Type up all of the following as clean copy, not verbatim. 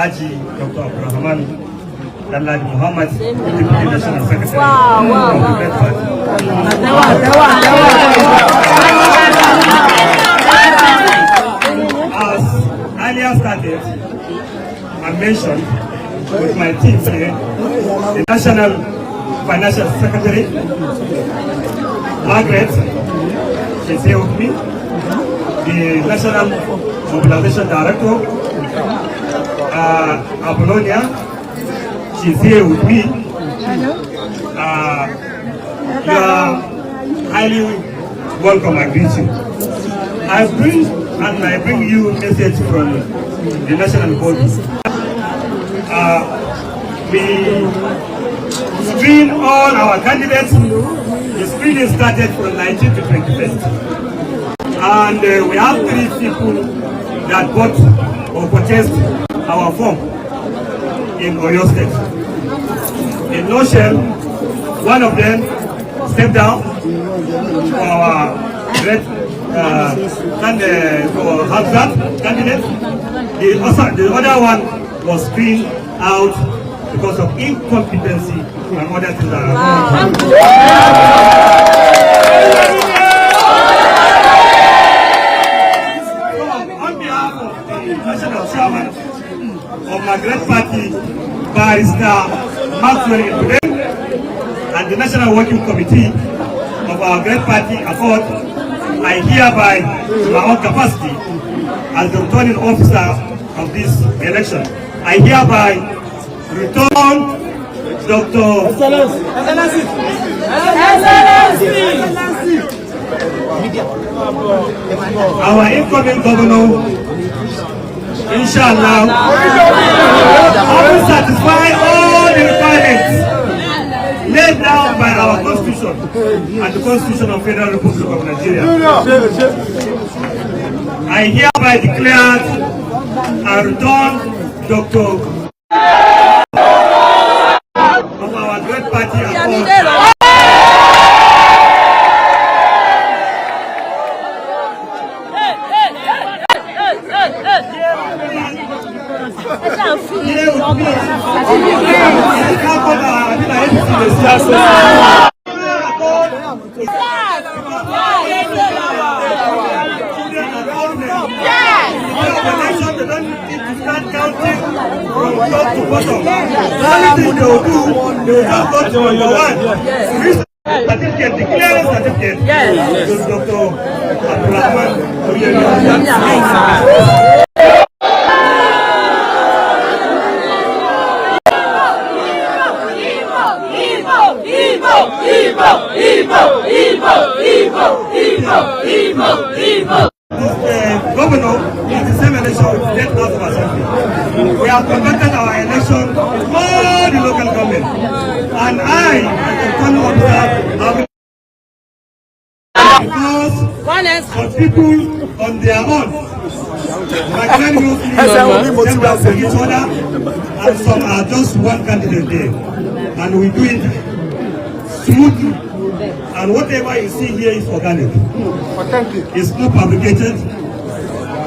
Alhaji Dr. Abdulrahman Alhaji Muhammad, Deputy National Secretary of the Great Party. As earlier stated and mentioned with my team here, the National Financial Secretary, Margaret, she's here with me, the National Mobilization Director, Apollonia, she's here with me. You are highly welcome, I greet you. I bring you a message from the national body. We screen all our candidates. The screening started from 19th to 21st. And we have 3 people that bought or purchased our form in Oyo State. In nutshell, one of them stepped down for our great for Hamzat candidate. The other one was screened out because of incompetency and other things that are on behalf of the national chairman of my great party, Barrister Maxwell, and the national working committee of our great party, Accord, I hereby, in my own capacity as the returning officer of this election, I hereby return Dr. Our incoming governor, inshallah, will satisfy all the requirements laid down by our constitution and the constitution of Federal Republic of Nigeria. I hereby declare and return Dr. of our great party Accord. Certificate, declaring certificate. Yes. Dr. Abdulrahman Oriyomi. Governor is the same election with State House of Assembly. We have conducted our election in all the local government, and I, as the returning officer, because of people on their own. My friend knows me, them that for each other, and some are just one candidate there, and we do it smoothly. And whatever you see here is organic. It's not fabricated,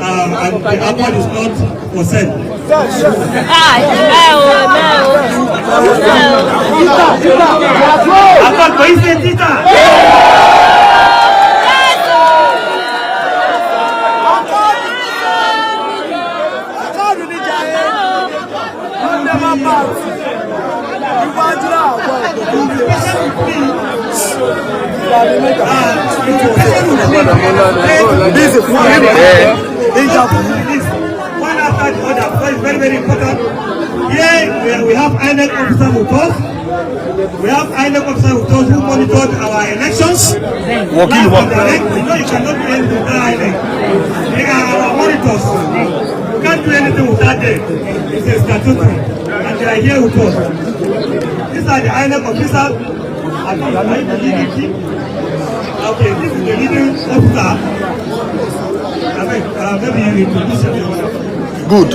and the apple is not for sale. One after the other, so it's very, very important. Here we have INEC officers with us. We have INEC officers with us who monitored our elections. You know you cannot do anything without INEC. They are our monitors. You can't do anything without them. It's a statutory, and they are here with us. These are the INEC officers. Okay, this is the leading officer. Maybe you introduce yourself. Good.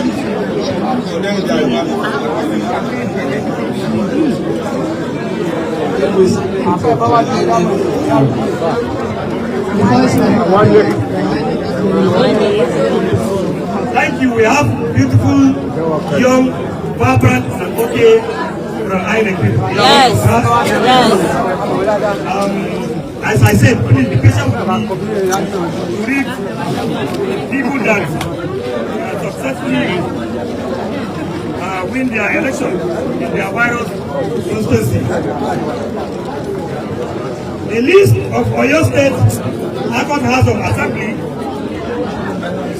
Thank you. We have beautiful, young, vibrant, and okay from INEC. Yes. As I said, please be patient with me to read people that successfully win their election in their various constituencies. The list of Oyo State Accord House of Assembly,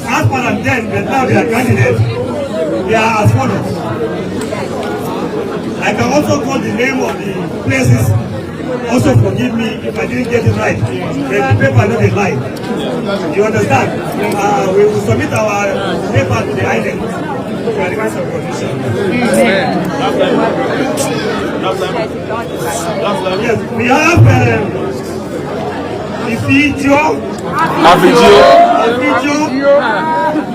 as per and then, but now their candidates, they are as follows. I can also call the name of the places. Also forgive me if I didn't get it right. The paper not a lie. You understand? We will submit our paper to the INEC to advance our position. Yes, we have the video.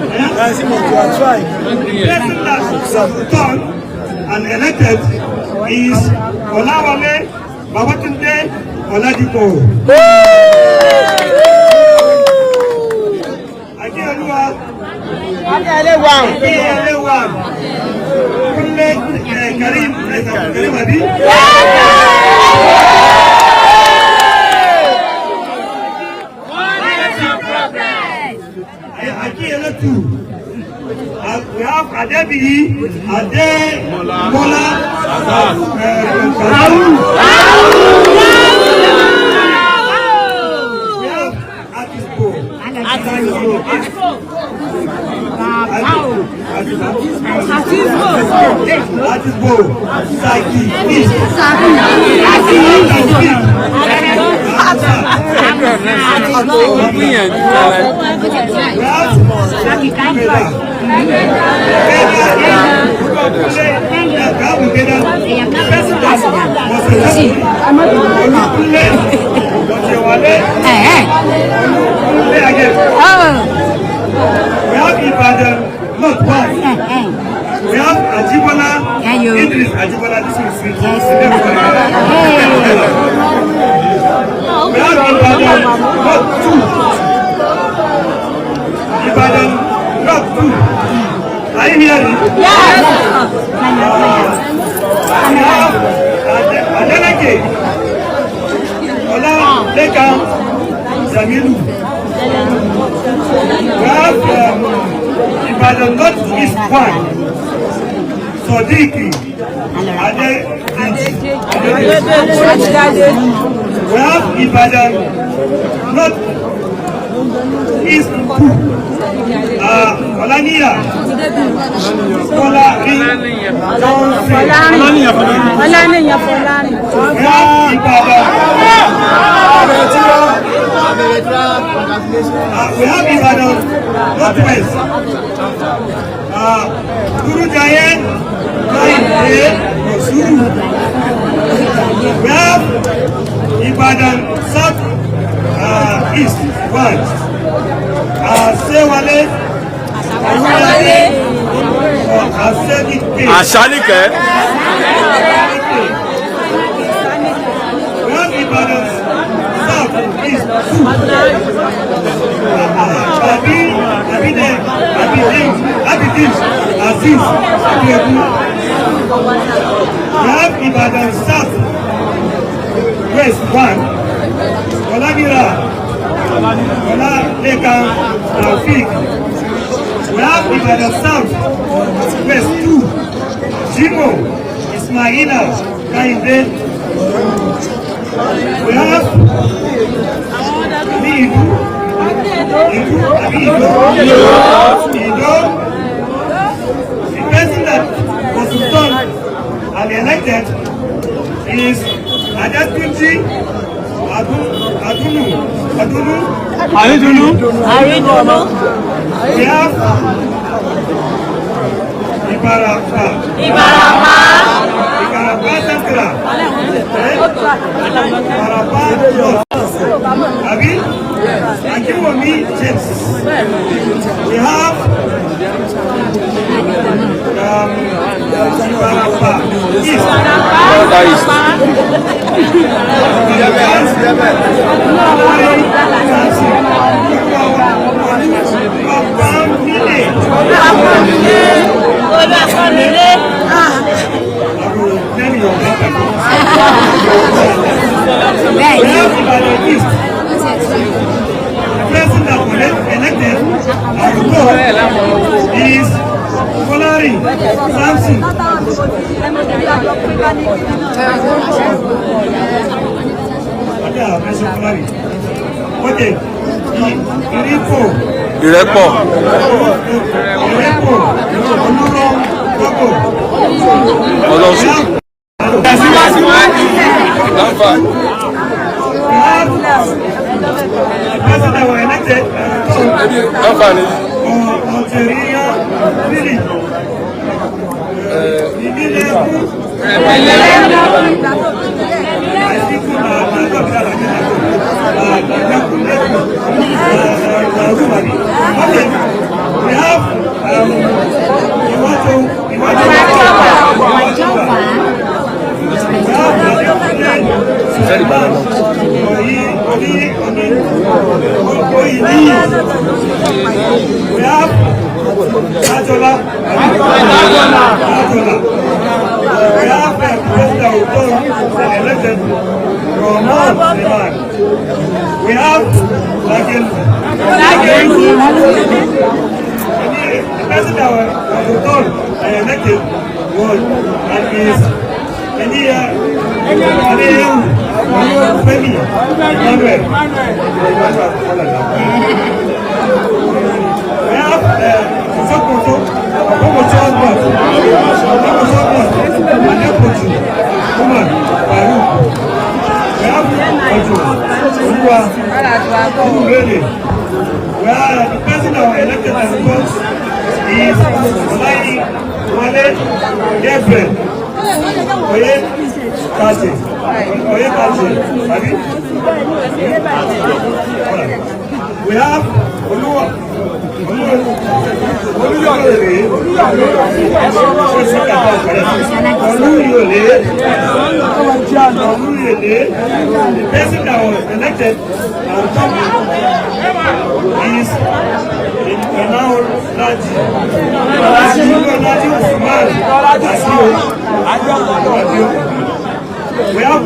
The person that returned and elected is Olawale Babatunde Oladipo. Akeoluwa. Karim Abi. We have Adebiyi, Ademola, we have Atisbo, Saki, we have Ibadan, not one. We have Ajibola, Idris Ajibola, this is we have Ibadan, not two. Ibadan, not two. Are you hearing? Yes. We have Adeleke, Ola Leka, Jamilu. We have Ibadan North East 1, Sodiki, we have Ibadan North East 2, Olania, we have Ibadan Northwest, Guru Jayen, we have Ibadan South East 1, Sewale, Ashanike. We have Ibadan South East 2, Aziz, we have Ibadan South West 1, Olagira, Ola Lekan, Taufik. We have Ibadan South West 2, Jimo, Ismaila, Kainde. We have Ido. The person that was returned and elected is Adetunji Adunu. We have Ibarapa Central. Abi, Akiwomi James. We have Ibarapa East. Kumari Samson. Okay, Iripo. Ìrẹ́pọ̀. Ọlọ́sùn. Láǹfààní. We have Gẹgẹ. The president of elected was and is we have Sokoto, Orire. Where the person that was elected as boss is Ẹgbẹ. We have Oludije. The person that was elected is now we have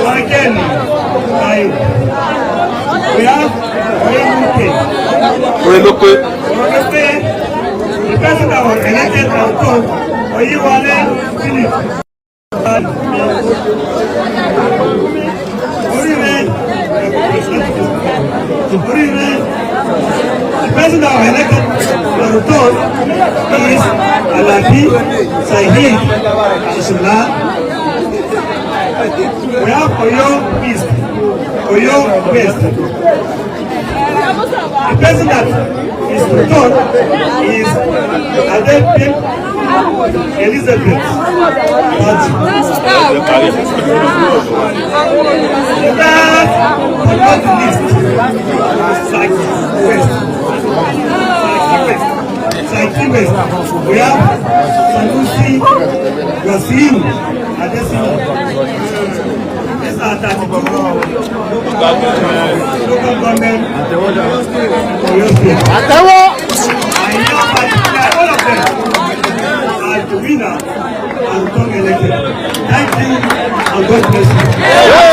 elected we have Oriyomi. The person that was elected on top, Oriyomi, Orire. The person that was elected on top is Alabi Sahid Shishula. We have Oyo East, Oyo West. The person that is on top is Adepin Elizabeth. But that on the list, Psyche West. We have Sanusi Wasim Adesina. These are 32 local government for your state. I know all of them are Gomina and Gẹgẹ. Thank you and God bless you.